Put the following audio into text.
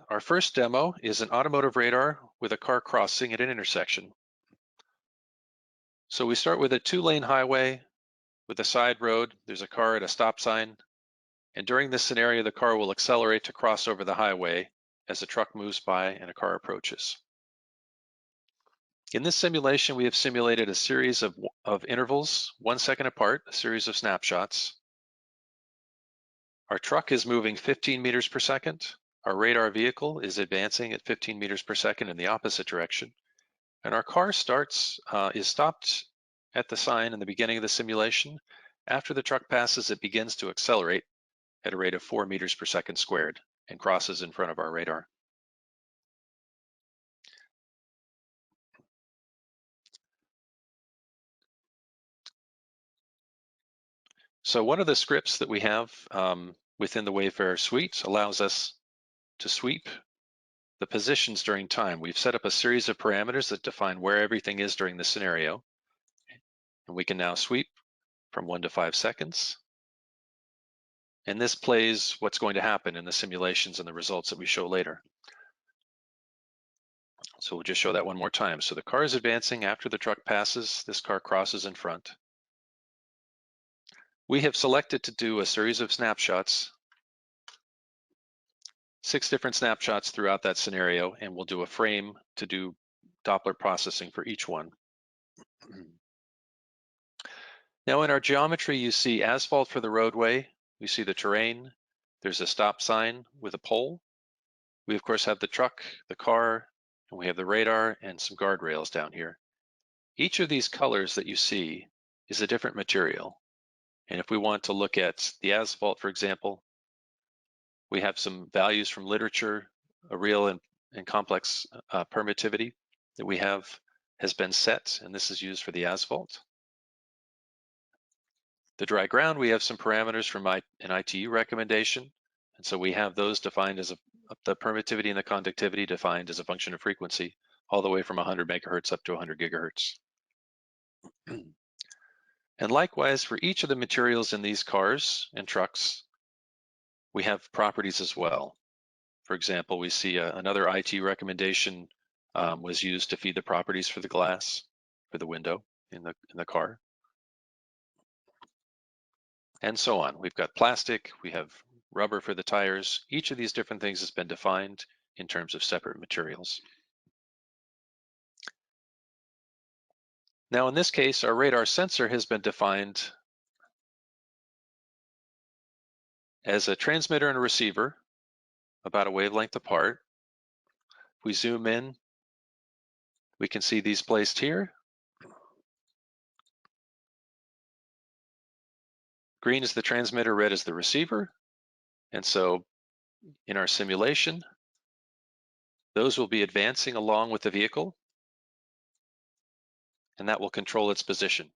Our first demo is an automotive radar with a car crossing at an intersection. So we start with a 2-lane highway with a side road. There's a car at a stop sign. And during this scenario, the car will accelerate to cross over the highway as a truck moves by and a car approaches. In this simulation, we have simulated a series of intervals, 1 second apart, a series of snapshots. Our truck is moving 15 meters per second. Our radar vehicle is advancing at 15 meters per second in the opposite direction. And our car is stopped at the sign in the beginning of the simulation. After the truck passes, it begins to accelerate at a rate of 4 meters per second squared and crosses in front of our radar. So one of the scripts that we have within the WaveFarer suite allows us to sweep the positions during time. We've set up a series of parameters that define where everything is during the scenario. And we can now sweep from 1 to 5 seconds. And this plays what's going to happen in the simulations and the results that we show later. So we'll just show that one more time. So the car is advancing after the truck passes. This car crosses in front. We have selected to do a series of snapshots, 6 different snapshots throughout that scenario, and we'll do a frame to do Doppler processing for each one. Now in our geometry, you see asphalt for the roadway. We see the terrain. There's a stop sign with a pole. We of course have the truck, the car, and we have the radar and some guardrails down here. Each of these colors that you see is a different material. And if we want to look at the asphalt, for example, we have some values from literature. A real and complex permittivity that we have has been set, and this is used for the asphalt. The dry ground, we have some parameters from an ITU recommendation. And so we have those defined as the permittivity and the conductivity defined as a function of frequency, all the way from 100 megahertz up to 100 gigahertz. And likewise, for each of the materials in these cars and trucks, we have properties as well. For example, we see another IT recommendation was used to feed the properties for the glass, for the window in the car. And so on. We've got plastic, we have rubber for the tires. Each of these different things has been defined in terms of separate materials. Now in this case, our radar sensor has been defined as a transmitter and a receiver, about a wavelength apart. If we zoom in, we can see these placed here. Green is the transmitter, red is the receiver. And so in our simulation, those will be advancing along with the vehicle, and that will control its position.